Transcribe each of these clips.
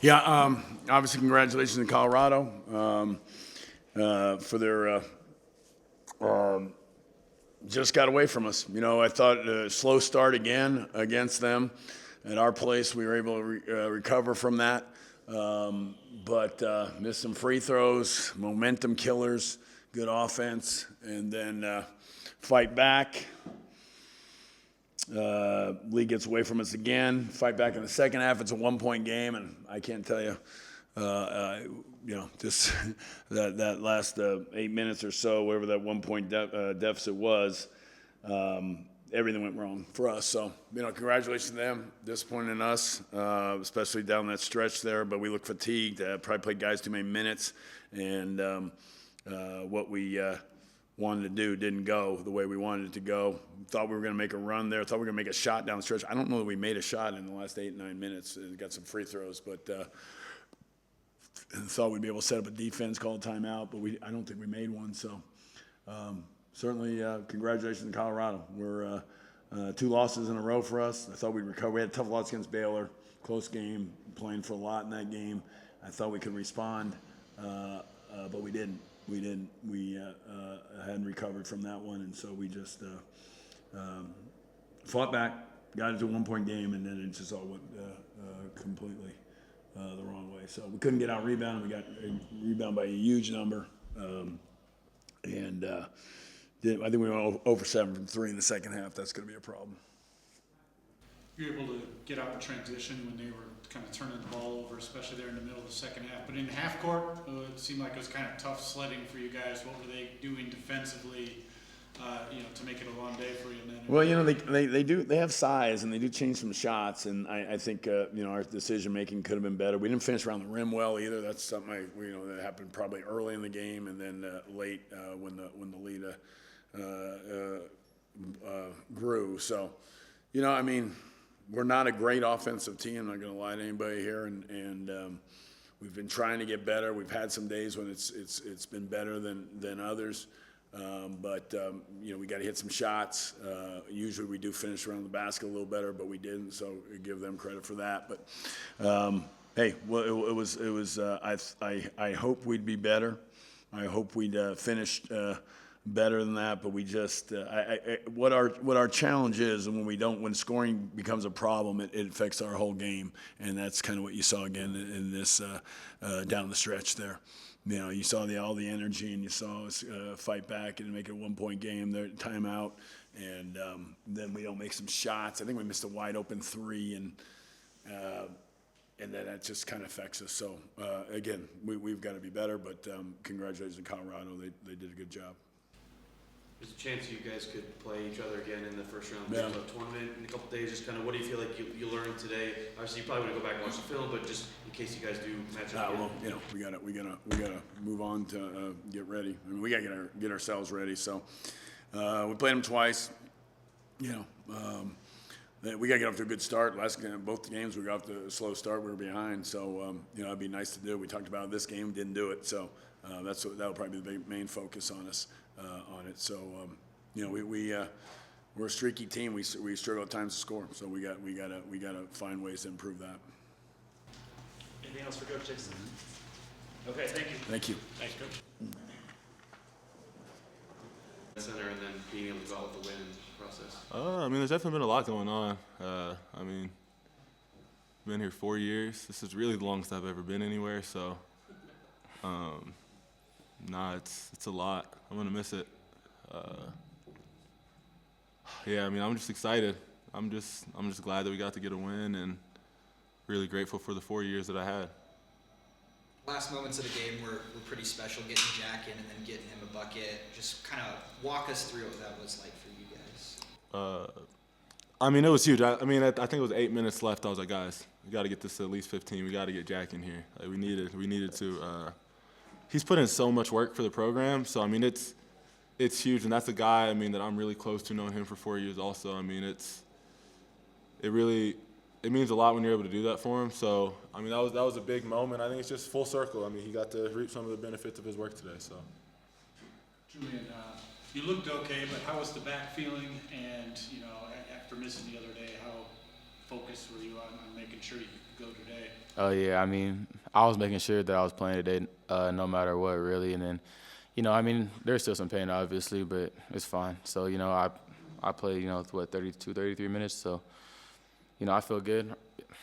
Yeah, obviously congratulations to Colorado for their just got away from us. You know, I thought a slow start again against them. At our place, we were able to recover from that, but missed some free throws, momentum killers, good offense, and then fight back. League gets away from us again. Fight back in the second half. It's a 1-point game, and I can't tell you, just that last 8 minutes or so, whatever that 1-point deficit was, everything went wrong for us. So, congratulations to them. Disappointed in us, especially down that stretch there. But we look fatigued. Probably played guys too many minutes, and what we wanted to do didn't go the way we wanted it to go. Thought we were going to make a run there. Thought we were going to make a shot down the stretch. I don't know that we made a shot in the last 8-9 minutes. Got some free throws, but thought we'd be able to set up a defense, call a timeout, but I don't think we made one. So certainly congratulations to Colorado. We're 2 losses in a row for us. I thought we'd recover. We had a tough loss against Baylor, close game, playing for a lot in that game. I thought we could respond, but we didn't. We hadn't recovered from that one, and so we just fought back, got into a 1-point game, and then it just all went completely the wrong way. So we couldn't get out rebounded. We got rebounded by a huge number, and I think we went over 7 from 3 in the second half. That's going to be a problem. You were able to get out in transition when they were kind of turning the ball over, especially there in the middle of the second half. But in the half court, it seemed like it was kind of tough sledding for you guys. What were they doing defensively, to make it a long day for you? And then well, they have size and they do change some shots, and I think our decision making could have been better. We didn't finish around the rim well either. That's something that happened probably early in the game, and then late when the lead grew. So, we're not a great offensive team. I'm not going to lie to anybody here, and we've been trying to get better. We've had some days when it's been better than others, but we got to hit some shots. Usually we do finish around the basket a little better, but we didn't. So I give them credit for that. But hey, well, it was. I hope we'd be better. I hope we'd finished better than that, but we just what our challenge is, and when scoring becomes a problem, it affects our whole game, and that's kind of what you saw again in this down the stretch there. You saw all the energy, and you saw us fight back and make it a 1-point game. There, timeout, and then we don't make some shots. I think we missed a wide open 3, and then that just kind of affects us. So again, we've got to be better. But congratulations to Colorado; they did a good job. There's a chance you guys could play each other again in the first round of the the tournament in a couple days. Just kind of, what do you feel like you learned today? Obviously, you probably want to go back and watch the film, but just in case you guys do match up. Well, we gotta move on to get ready. I mean, we gotta get ourselves ready. So we played them twice. We gotta get off to a good start. Both games we got off to a slow start. We were behind, so it'd be nice to do. We talked about this game, didn't do it. So that'll probably be the main focus on us. On it, so we're a streaky team. We struggle at times to score, so we gotta find ways to improve that. Anything else for Coach Dixon? Okay, thank you. Thank you. Thanks, Coach. Center and then being able to go out with the win process. There's definitely been a lot going on. Been here 4 years. This is really the longest I've ever been anywhere. So. It's a lot. I'm gonna miss it. I'm just excited. I'm just glad that we got to get a win, and really grateful for the 4 years that I had. Last moments of the game were pretty special, getting Jack in and then getting him a bucket. Just kind of walk us through what that was like for you guys. It was huge. I think it was 8 minutes left. I was like, guys, we got to get this to at least 15. We got to get Jack in here. Like, we needed to. He's put in so much work for the program, so it's huge, and that's a guy that I'm really close to, knowing him for 4 years. Also, it means a lot when you're able to do that for him. So that was a big moment. I think it's just full circle. He got to reap some of the benefits of his work today. So, Julian, you looked okay, but how was the back feeling? And after missing the other day, how focused were you on making sure you could go today? Oh yeah, I mean, I was making sure that I was playing today, no matter what, really. And then, I mean, there's still some pain, obviously, but it's fine. So, I played, 32, 33 minutes. So, I feel good.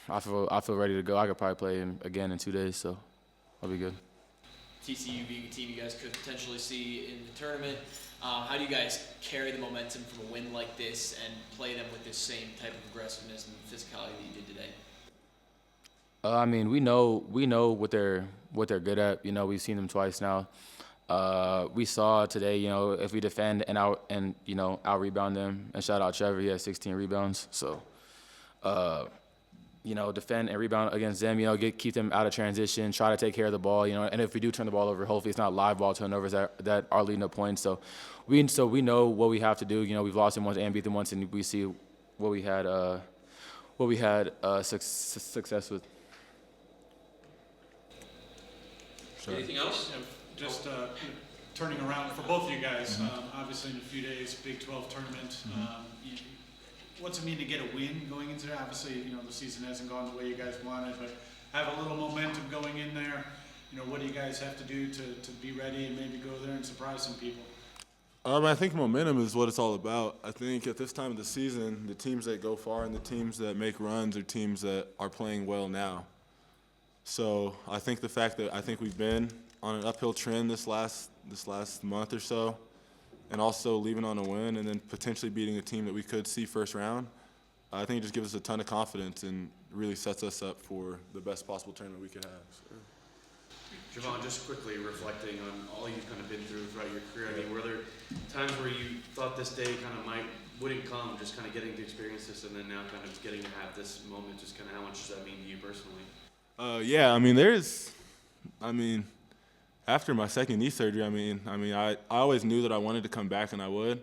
I feel ready to go. I could probably play him again in 2 days, so I'll be good. TCU being a team you guys could potentially see in the tournament. How do you guys carry the momentum from a win like this and play them with this same type of aggressiveness and physicality that you did today? I mean, we know what they're good at. We've seen them twice now. We saw today, if we defend and out rebound them. And shout out Trevor, he had 16 rebounds. So, defend and rebound against them. Keep them out of transition. Try to take care of the ball. And if we do turn the ball over, hopefully it's not live ball turnovers that are leading to points. So we know what we have to do. We've lost them once and beat them once, and we see what we had success with. Sure. Anything else? Just turning around for both of you guys, obviously in a few days, Big 12 tournament. What's it mean to get a win going into there? Obviously, the season hasn't gone the way you guys wanted, but have a little momentum going in there. What do you guys have to do to be ready and maybe go there and surprise some people? I think momentum is what it's all about. I think at this time of the season, the teams that go far and the teams that make runs are teams that are playing well now. So I think the fact that we've been on an uphill trend this last month or so, and also leaving on a win and then potentially beating a team that we could see first round, I think it just gives us a ton of confidence and really sets us up for the best possible tournament we could have. So. Javon, just quickly reflecting on all you've kind of been through throughout your career, I mean, were there times where you thought this day kind of wouldn't come, just kind of getting to experience this, and then now kind of getting to have this moment, just kind of how much does that mean to you personally? Yeah, after my second knee surgery, I always knew that I wanted to come back and I would,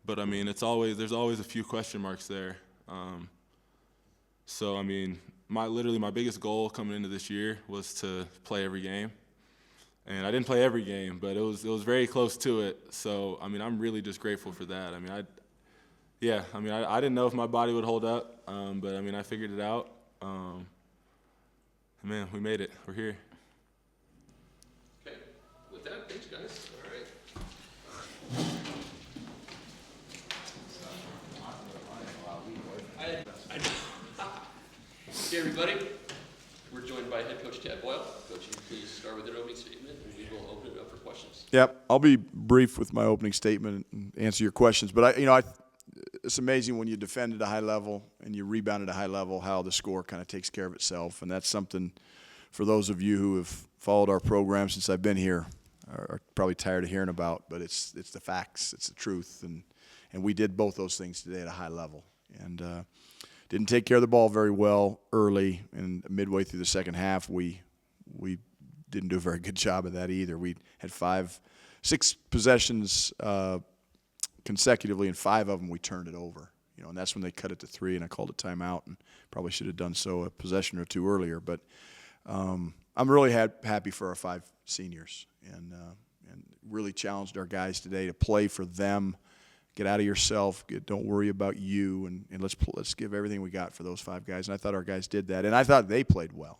but there's always a few question marks there. So my biggest goal coming into this year was to play every game, and I didn't play every game, but it was very close to it. So I'm really just grateful for that. I didn't know if my body would hold up, but I figured it out. Man, we made it. We're here. Okay. With that, thanks, guys. All right. Okay, everybody. We're joined by head coach Tad Boyle. Coach, you please start with an opening statement, and we will open it up for questions. Yep, I'll be brief with my opening statement and answer your questions. But it's amazing when you defend at a high level and you rebound at a high level how the score kind of takes care of itself. And that's something for those of you who have followed our program since I've been here are probably tired of hearing about. But it's the facts, it's the truth, and we did both those things today at a high level. And didn't take care of the ball very well early, and midway through the second half we didn't do a very good job of that either. We had 6 possessions consecutively, and 5 of them we turned it over. And that's when they cut it to 3, and I called a timeout, and probably should have done so a possession or 2 earlier. But I'm really happy for our 5 seniors, and really challenged our guys today to play for them. Get out of yourself. Don't worry about you, and let's give everything we got for those 5 guys. And I thought our guys did that, and I thought they played well.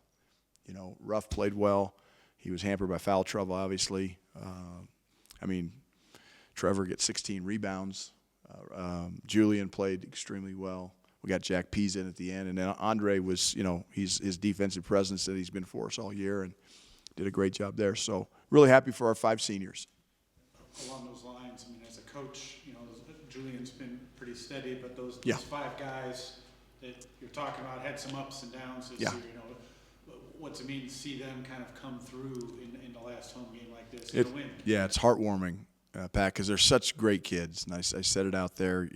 Ruff played well. He was hampered by foul trouble, obviously. Trevor gets 16 rebounds. Julian played extremely well. We got Jack Pease in at the end. And then Andre was, his defensive presence that he's been for us all year and did a great job there. So really happy for our 5 seniors. Along those lines, as a coach, Julian's been pretty steady, but those 5 guys that you're talking about had some ups and downs this year. What's it mean to see them kind of come through in the last home game like this and win? Yeah, it's heartwarming. Pat, because they're such great kids. And I said it out there,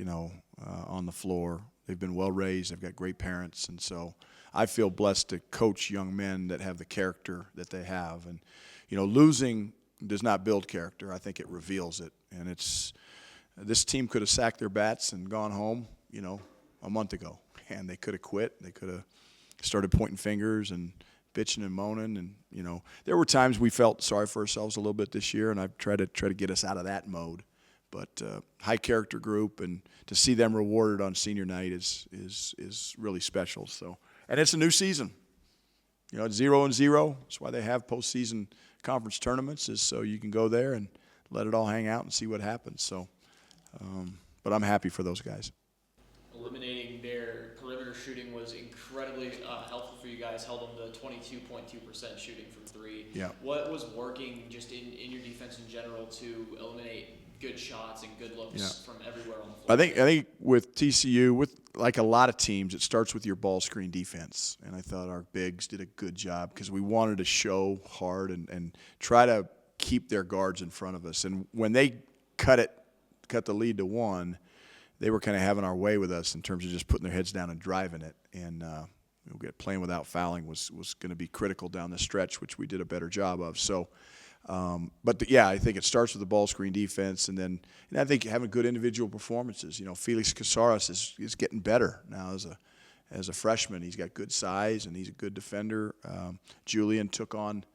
on the floor. They've been well raised. They've got great parents. And so I feel blessed to coach young men that have the character that they have. And, losing does not build character. I think it reveals it. And this team could have sacked their bats and gone home, a month ago. And they could have quit. They could have started pointing fingers and bitching and moaning, and there were times we felt sorry for ourselves a little bit this year, and I've tried to get us out of that mode. But high character group, and to see them rewarded on senior night is really special. So, and it's a new season. it's 0-0. That's why they have postseason conference tournaments, is so you can go there and let it all hang out and see what happens. So, but I'm happy for those guys. Eliminating their perimeter shooting was incredibly helpful for you guys. Held them to 22.2% shooting from three. Yeah. What was working just in your defense in general to eliminate good shots and good looks from everywhere on the floor? I think with TCU, with like a lot of teams, it starts with your ball screen defense. And I thought our bigs did a good job because we wanted to show hard and try to keep their guards in front of us. And when they cut the lead to 1, they were kind of having our way with us in terms of just putting their heads down and driving it. And playing without fouling was going to be critical down the stretch, which we did a better job of. So, I think it starts with the ball screen defense, and I think having good individual performances. Felix Casares is getting better now as a freshman. He's got good size and he's a good defender. Julian took on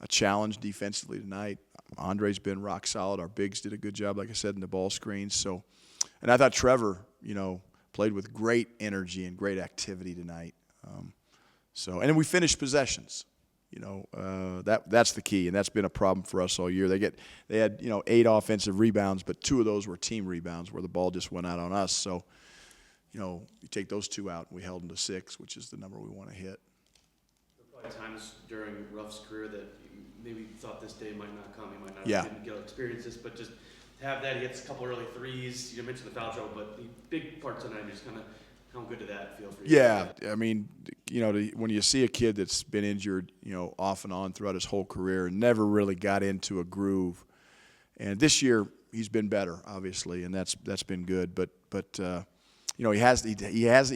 a challenge defensively tonight. Andre's been rock solid. Our bigs did a good job, like I said, in the ball screens. So, and I thought Trevor, played with great energy and great activity tonight. And then we finished possessions. That's the key, and that's been a problem for us all year. They had 8 offensive rebounds, but 2 of those were team rebounds where the ball just went out on us. So, you take those 2 out, and we held them to 6, which is the number we want to hit. There were probably times during Ruff's career that maybe thought this day might not come. He might not didn't get to experience this, but just to have that, he gets a couple early threes. You mentioned the foul trouble, but the big part tonight is kind of how good did that feel for you? Yeah, I mean, when you see a kid that's been injured, off and on throughout his whole career and never really got into a groove, and this year he's been better, obviously, and that's been good. But he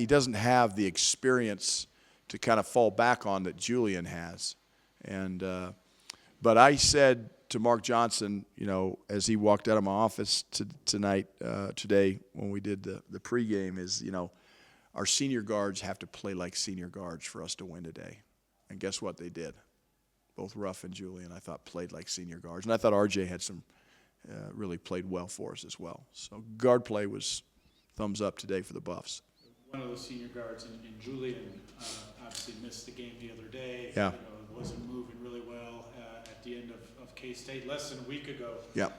doesn't have the experience to kind of fall back on that Julian has, and but I said to Mark Johnson, as he walked out of my office today when we did the pregame, is our senior guards have to play like senior guards for us to win today. And guess what? They did. Both Ruff and Julian, I thought, played like senior guards. And I thought RJ had really played well for us as well. So guard play was thumbs up today for the Buffs. One of those senior guards in Julian obviously missed the game the other day. Yeah. Wasn't moving really well at the end of K-State less than a week ago. Yeah.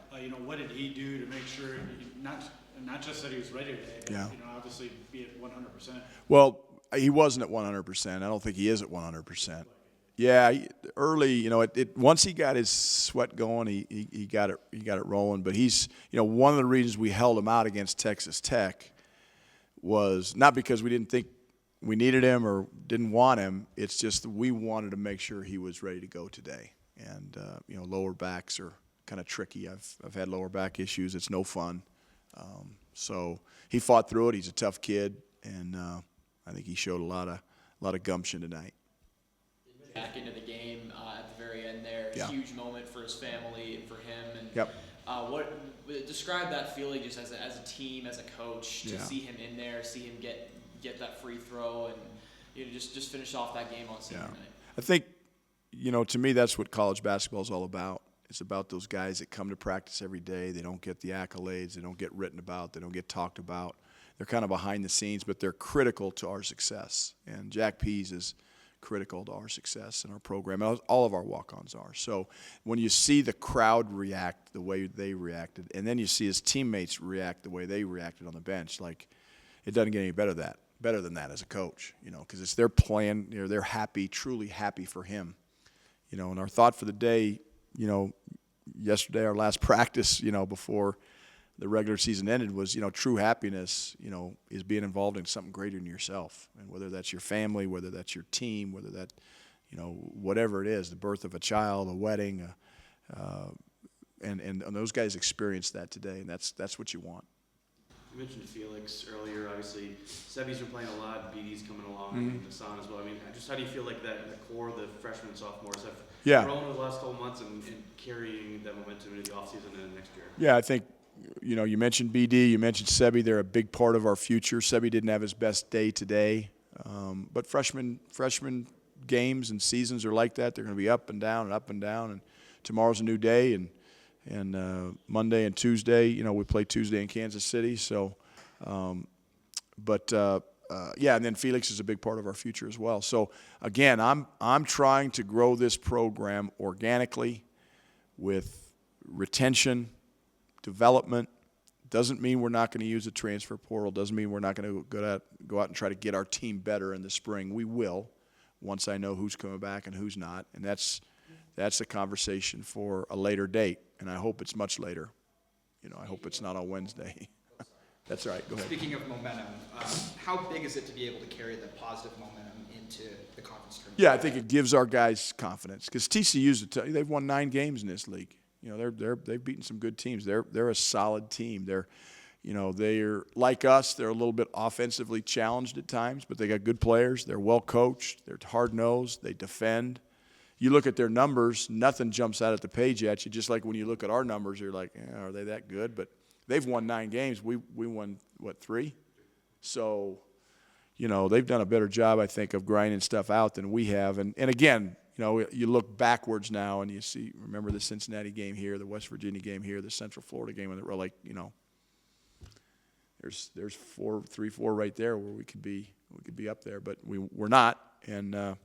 What did he do to make sure, not just that he was ready today, but obviously be at 100%? Well, he wasn't at 100%. I don't think he is at 100%. Yeah, early, once he got his sweat going, he got it rolling. But he's, one of the reasons we held him out against Texas Tech was not because we didn't think we needed him or didn't want him. It's just that we wanted to make sure he was ready to go today. And lower backs are kind of tricky. I've had lower back issues. It's no fun. So he fought through it. He's a tough kid, and I think he showed a lot of gumption tonight. Back into the game at the very end there, huge moment for his family and for him. And describe that feeling just as a team, as a coach, to see him in there, see him get that free throw, and just finish off that game on Saturday night. I think to me that's what college basketball is all about. It's about those guys that come to practice every day. They don't get the accolades. They don't get written about. They don't get talked about. They're kind of behind the scenes, but they're critical to our success. And Jack Pease is critical to our success in our program. All of our walk-ons are. So when you see the crowd react the way they reacted, and then you see his teammates react the way they reacted on the bench, it doesn't get any better than that as a coach, because it's their plan. They're happy, truly happy for him. And our thought for the day, yesterday, our last practice, before the regular season ended was, true happiness, is being involved in something greater than yourself. And whether that's your family, whether that's your team, whether that, whatever it is, the birth of a child, a wedding, and those guys experienced that today, and that's what you want. You mentioned Felix earlier. Obviously, Sebi's been playing a lot. BD's coming along, and Hassan as well. I mean, just how do you feel like that the core of the freshmen and sophomores have grown over the last couple months and carrying that momentum into the offseason and next year? Yeah, I think, you mentioned BD, you mentioned Sebi. They're a big part of our future. Sebi didn't have his best day today, but freshman games and seasons are like that. They're going to be up and down and up and down. And tomorrow's a new day, and Monday and Tuesday, we play Tuesday in Kansas City. So, but and then Felix is a big part of our future as well. So again, I'm trying to grow this program organically with retention, development. Doesn't mean we're not going to use the transfer portal. Doesn't mean we're not going to go out and try to get our team better in the spring. We will, once I know who's coming back and who's not, and that's a conversation for a later date, and I hope it's much later. I hope it's not on Wednesday. That's all right. Go ahead. Speaking of momentum, how big is it to be able to carry the positive momentum into the conference tournament? Yeah, I think it gives our guys confidence because TCU's they've won 9 games in this league. They've beaten some good teams. They're a solid team. They're like us. They're a little bit offensively challenged at times, but they got good players. They're well coached. They're hard nosed. They defend. You look at their numbers, nothing jumps out at the page at you. Just like when you look at our numbers, you're like, are they that good? But they've won 9 games. We won, 3? So, they've done a better job, I think, of grinding stuff out than we have. And again, you look backwards now and you remember the Cincinnati game here, the West Virginia game here, the Central Florida game, and they're like, there's 3-4 right there where we could be up there, but we're not. And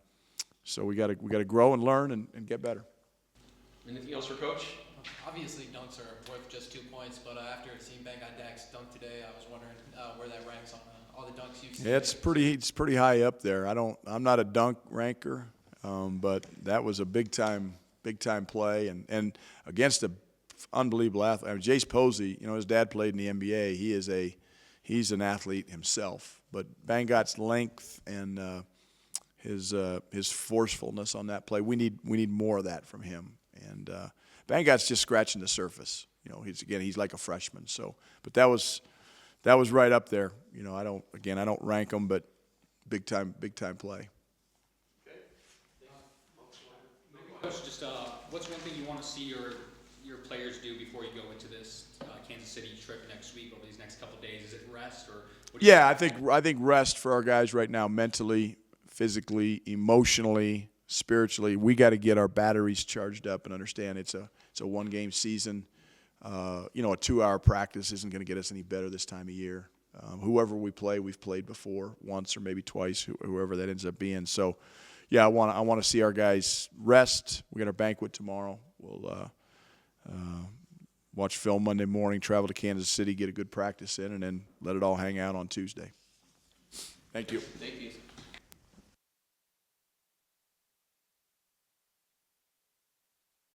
so we got to grow and learn and get better. Anything else for Coach? Obviously, dunks are worth just 2 points, but after seeing Ben Dak's dunk today, I was wondering where that ranks on all the dunks you've seen. Yeah, it's pretty high up there. I'm not a dunk ranker, but that was a big time play and against an unbelievable athlete. I mean, Jace Posey, his dad played in the NBA. He's an athlete himself, but Bangot's length and his forcefulness on that play, we need more of that from him. And Bangot's just scratching the surface. He's like a freshman. So, but that was right up there. I don't rank them, but big time play. Coach, just what's one thing you want to see your players do before you go into this Kansas City trip next week over these next couple of days? Is it rest or? Yeah, I think rest for our guys right now, mentally, physically, emotionally, spiritually. We got to get our batteries charged up and understand it's a 1-game season. A 2-hour practice isn't going to get us any better this time of year. Whoever we play, we've played before, once or maybe twice, whoever that ends up being. So, yeah, I want to see our guys rest. We got our banquet tomorrow. We'll watch film Monday morning, travel to Kansas City, get a good practice in, and then let it all hang out on Tuesday. Thank you. Thank you.